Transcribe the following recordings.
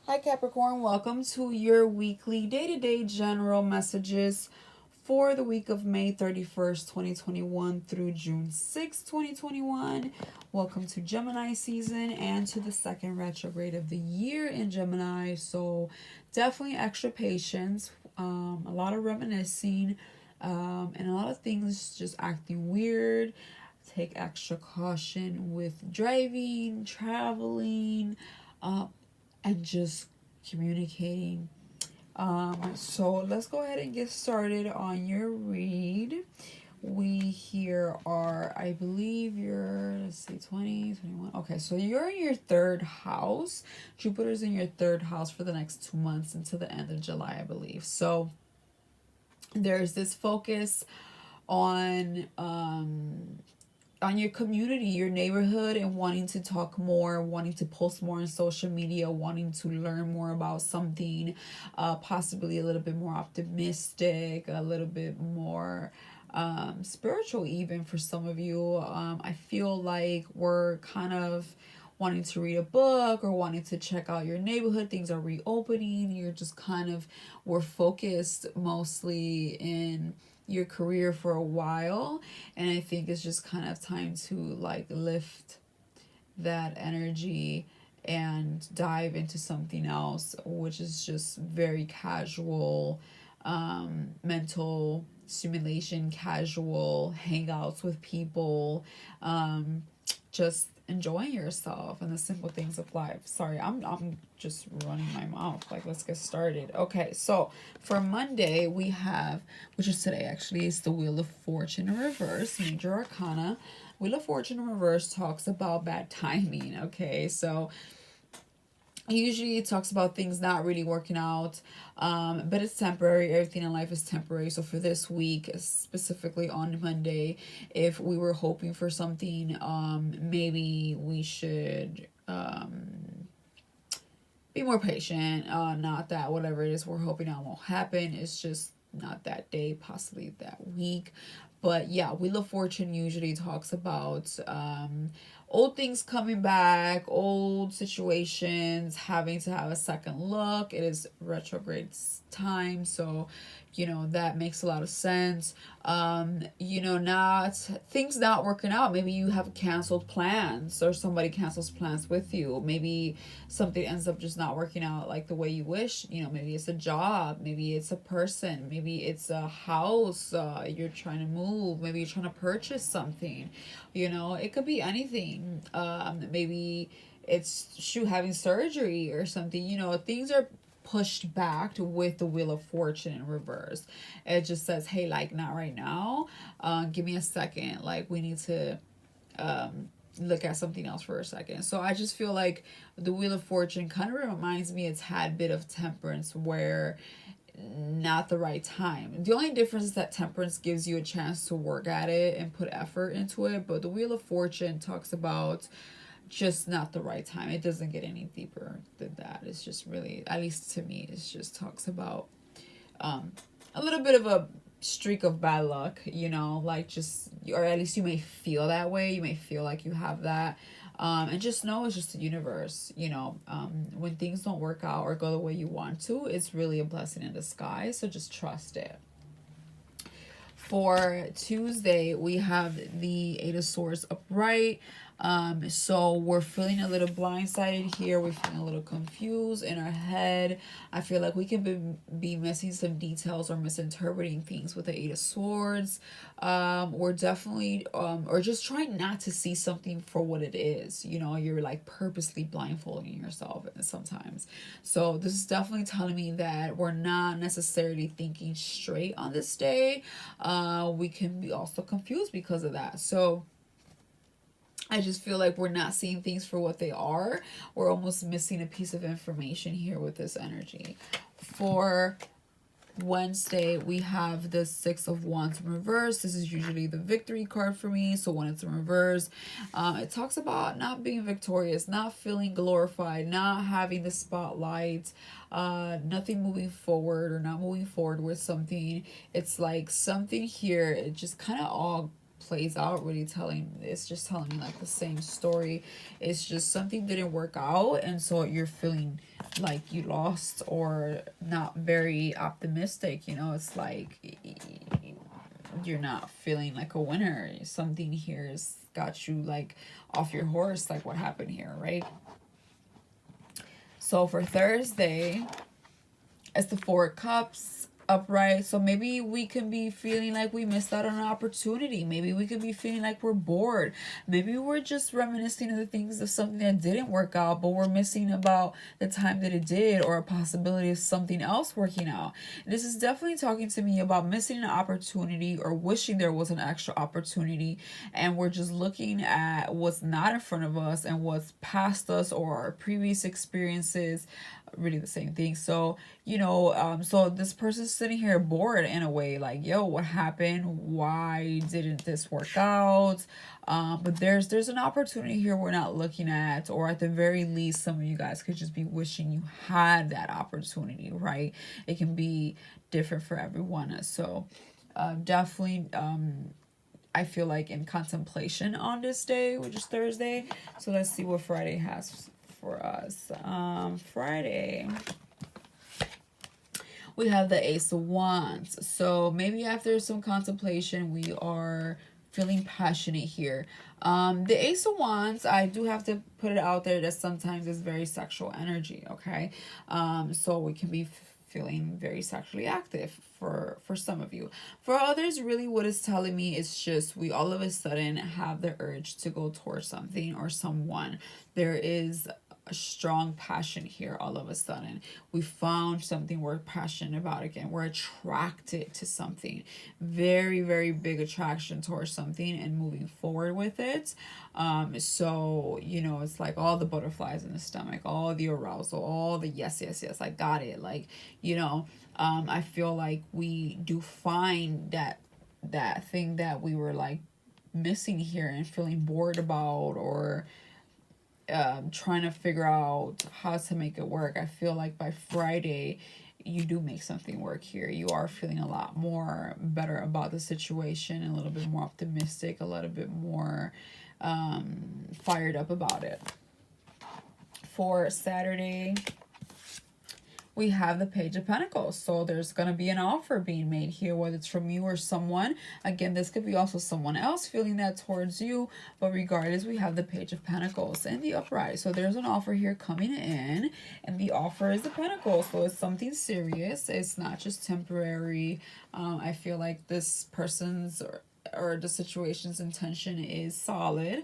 Hi Capricorn, welcome to your weekly day-to-day general messages for the week of May 31st, 2021 through June 6th, 2021. Welcome to Gemini season and to the second retrograde of the year in Gemini. So definitely extra patience, a lot of reminiscing, and a lot of things just acting weird. Take extra caution with driving, traveling, uh, and just communicating. So let's go ahead and get started on your read. We here are, I believe you're, let's see, 20, 21. Okay, so you're in your third house. Jupiter's in your third house for the next 2 months until the end of July, I believe. So there's this focus on on your community, your neighborhood, and wanting to talk more, wanting to post more on social media, wanting to learn more about something, possibly a little bit more optimistic, a little bit more spiritual, even for some of you. I feel like we're kind of wanting to read a book or wanting to check out your neighborhood. Things are reopening. You're just kind of, we're focused mostly in your career for a while, and I think it's just kind of time to like lift that energy and dive into something else, which is just very casual, mental stimulation, casual hangouts with people, just enjoying yourself and the simple things of life. Sorry, I'm just running my mouth. Like, let's get started. Okay, so for Monday we have, which is today actually, is the Wheel of Fortune in reverse, major arcana. Wheel of Fortune in reverse talks about bad timing. Okay, so usually it talks about things not really working out, but it's temporary. Everything in life is temporary. So for this week, specifically on Monday, if we were hoping for something, maybe we should be more patient. Not that whatever it is we're hoping on won't happen, it's just not that day, possibly that week. But yeah, Wheel of Fortune usually talks about old things coming back, old situations, having to have a second look. It is retrograde time, so that makes a lot of sense. Not things not working out. Maybe you have canceled plans or somebody cancels plans with you. Maybe something ends up just not working out like the way you wish. Maybe it's a job, maybe it's a person, maybe it's a house, you're trying to move, maybe you're trying to purchase something. It could be anything. Maybe it's having surgery or something. Things are pushed back with the Wheel of Fortune in reverse. It just says, hey, like, not right now. Give me a second. Like, we need to look at something else for a second. So I just feel like the Wheel of Fortune kind of reminds me a tad bit of Temperance, where not the right time. The only difference is that Temperance gives you a chance to work at it and put effort into it, but the Wheel of Fortune talks about just not the right time. It doesn't get any deeper than that. It's just really, at least to me, it just talks about a little bit of a streak of bad luck, like, just, or at least you may feel that way. You may feel like you have that. And just know it's just the universe. When things don't work out or go the way you want to, it's really a blessing in disguise. So just trust it. For Tuesday, we have the Eight of Swords upright. So we're feeling a little blindsided here. We're feeling a little confused in our head. I feel like we can be missing some details or misinterpreting things with the Eight of Swords. We're definitely, or just trying not to see something for what it is. You're like purposely blindfolding yourself sometimes. So this is definitely telling me that we're not necessarily thinking straight on this day. We can be also confused because of that. So I just feel like we're not seeing things for what they are. We're almost missing a piece of information here with this energy. For Wednesday, we have the Six of Wands in reverse. This is usually the victory card for me. So when it's in reverse, it talks about not being victorious, not feeling glorified, not having the spotlight, nothing moving forward or not moving forward with something. It's like something here, it just kind of all plays out, really it's just telling me like the same story. It's just something didn't work out, and so you're feeling like you lost or not very optimistic. You know, it's like you're not feeling like a winner. Something here has got you like off your horse, like what happened here, right? So for Thursday, it's the Four of Cups upright. So maybe we can be feeling like we missed out on an opportunity. Maybe we could be feeling like we're bored. Maybe we're just reminiscing of the things of something that didn't work out, but we're missing about the time that it did, or a possibility of something else working out. This is definitely talking to me about missing an opportunity or wishing there was an extra opportunity, and we're just looking at what's not in front of us and what's past us or our previous experiences. Really the same thing. So so this person's sitting here bored in a way, like, yo, what happened? Why didn't this work out? But there's an opportunity here we're not looking at, or at the very least, some of you guys could just be wishing you had that opportunity, right? It can be different for everyone. So definitely I feel like in contemplation on this day, which is Thursday. So let's see what Friday has for us. Friday, we have the Ace of Wands. So maybe after some contemplation, we are feeling passionate here. The Ace of Wands, I do have to put it out there that sometimes it's very sexual energy, okay? So we can be feeling very sexually active for some of you. For others, really what it's telling me is just we all of a sudden have the urge to go towards something or someone. There is a strong passion here all of a sudden. We found something we're passionate about again. We're attracted to something. Very, very big attraction towards something and moving forward with it. So, it's like all the butterflies in the stomach, all the arousal, all the yes, yes, yes, I got it. Like, I feel like we do find that thing that we were like missing here and feeling bored about, or trying to figure out how to make it work. I feel like by Friday you do make something work here. You are feeling a lot more better about the situation, a little bit more optimistic, a little bit more fired up about it. For Saturday, we have the Page of Pentacles. So there's going to be an offer being made here, whether it's from you or someone. Again, this could be also someone else feeling that towards you. But regardless, we have the Page of Pentacles and the upright. So there's an offer here coming in. And the offer is the Pentacles. So it's something serious. It's not just temporary. I feel like this person's or the situation's intention is solid,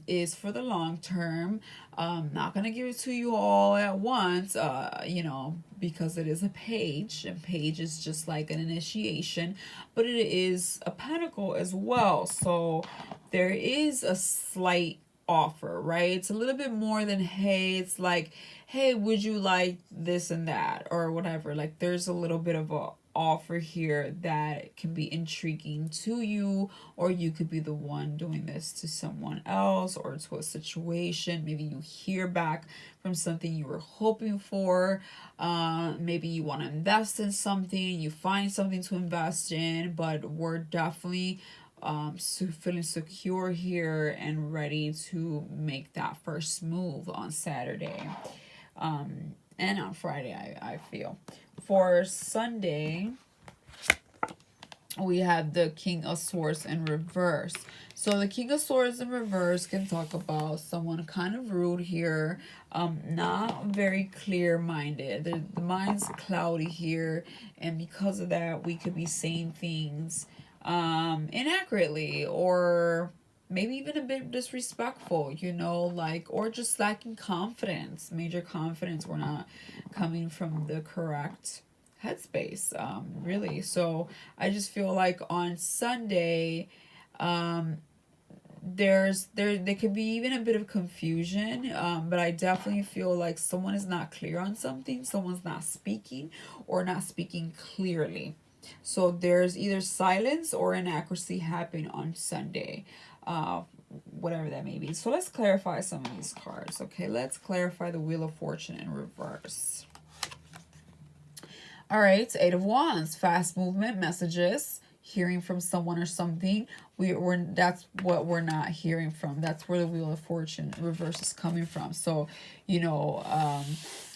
is for the long term. Not gonna give it to you all at once, because it is a page, and page is just like an initiation, but it is a pentacle as well. So there is a slight offer, right? It's a little bit more than hey. It's like, hey, would you like this and that or whatever. Like there's a little bit of a offer here that can be intriguing to you, or you could be the one doing this to someone else or to a situation. Maybe you hear back from something you were hoping for. Maybe you want to invest in something, you find something to invest in, but we're definitely feeling secure here and ready to make that first move on Saturday, and on Friday. I feel for Sunday, we have the King of Swords in reverse. So the King of Swords in reverse can talk about someone kind of rude here, not very clear-minded. The mind's cloudy here, and because of that, we could be saying things inaccurately, or maybe even a bit disrespectful, or just lacking confidence, major confidence. We're not coming from the correct headspace, really. So I just feel like on Sunday, there could be even a bit of confusion, but I definitely feel like someone is not clear on something, someone's not speaking or not speaking clearly. So there's either silence or inaccuracy happening on Sunday, whatever that may be. So let's clarify some of these cards. Okay, let's clarify the Wheel of Fortune in reverse. All right, Eight of Wands, fast movement, messages, hearing from someone or something. That's what we're not hearing from. That's where the Wheel of Fortune reverse is coming from. So,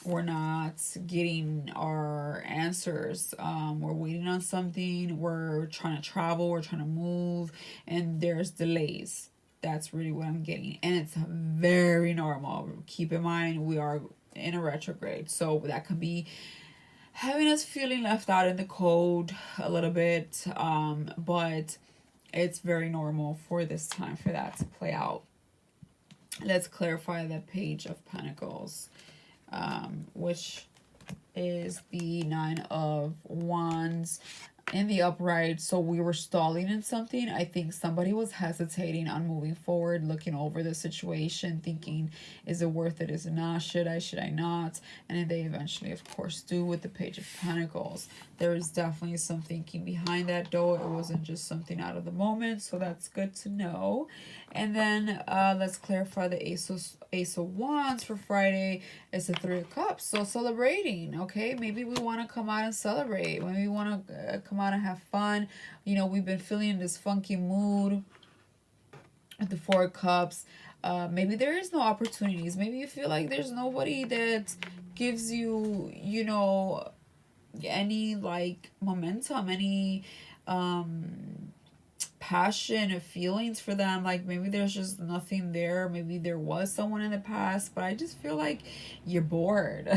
we're not getting our answers. We're waiting on something, we're trying to travel, we're trying to move, and there's delays. That's really what I'm getting, and it's very normal. Keep in mind, we are in a retrograde, so that could be having us feeling left out in the cold a little bit, but it's very normal for this time for that to play out. Let's clarify the Page of Pentacles, which is the Nine of Wands in the upright. So we were stalling in something. I think somebody was hesitating on moving forward, looking over the situation, thinking, is it worth it, is it not, should I not? And then they eventually, of course, do with the Page of Pentacles. There is definitely some thinking behind that, though. It wasn't just something out of the moment, so that's good to know. And then let's clarify the Ace of Wands for Friday. It's the Three of Cups, so celebrating, okay? Maybe we want to come out and celebrate. Maybe we want to come out and have fun. You know, we've been feeling this funky mood at the Four of Cups. Maybe there is no opportunities. Maybe you feel like there's nobody that gives you, you know, any like momentum, any passion or feelings for them. Like maybe there's just nothing there. Maybe there was someone in the past, but I just feel like you're bored.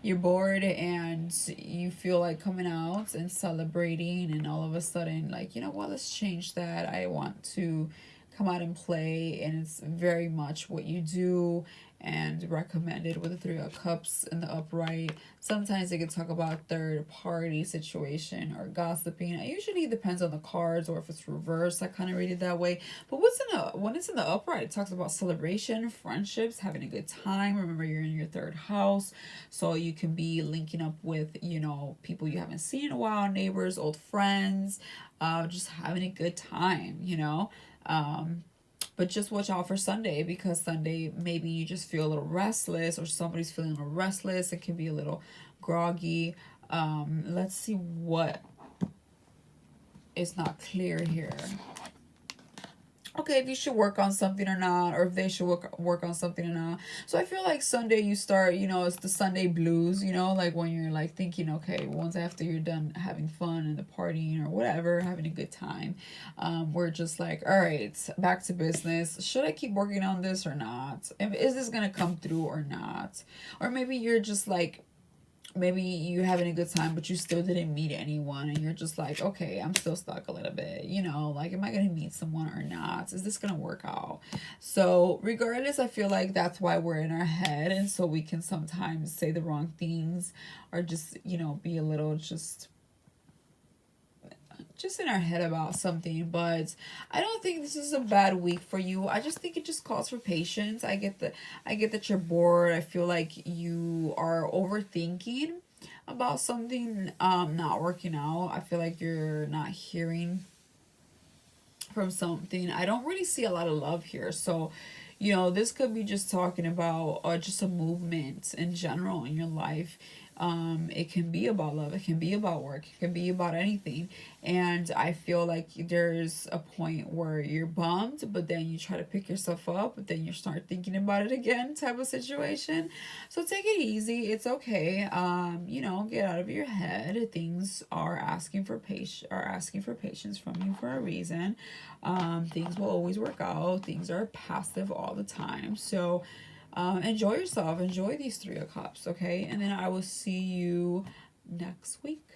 You're bored, and you feel like coming out and celebrating, and all of a sudden, like, you know what, let's change that. I want to come out and play, and it's very much what you do and recommended with the Three of Cups in the upright. Sometimes they can talk about third party situation or gossiping. It usually depends on the cards, or if it's reversed, I kind of read it that way. But when it's in the upright, it talks about celebration, friendships, having a good time. Remember, you're in your third house, so you can be linking up with, you know, people you haven't seen in a while, neighbors, old friends, just having a good time, you know. But just watch out for Sunday, because Sunday maybe you just feel a little restless, or somebody's feeling a little restless. It can be a little groggy. Let's see what is not clear here. Okay, if you should work on something or not, or if they should work on something or not. So I feel like Sunday you start, you know, it's the Sunday blues, you know, like when you're like thinking, okay, once after you're done having fun and the partying or whatever, having a good time, we're just like, all right, back to business. Should I keep working on this or not? Is this gonna come through or not? Or maybe you're just like, maybe you're having a good time, but you still didn't meet anyone, and you're just like, okay, I'm still stuck a little bit, you know, like, am I gonna meet someone or not? Is this gonna work out? So regardless, I feel like that's why we're in our head, and so we can sometimes say the wrong things, or just, you know, be a little just in our head about something. But I don't think this is a bad week for you. I just think it just calls for patience. I get that you're bored. I feel like you are overthinking about something not working out. I feel like you're not hearing from something. I don't really see a lot of love here. So, you know, this could be just talking about just a movement in general in your life. It can be about love, it can be about work, it can be about anything. And I feel like there's a point where you're bummed, but then you try to pick yourself up, but then you start thinking about it again, type of situation. So take it easy, it's okay. You know, get out of your head. Things are asking for patience from you for a reason. Things will always work out. Things are passive all the time. So enjoy yourself, enjoy these Three of Cups, okay? And then I will see you next week.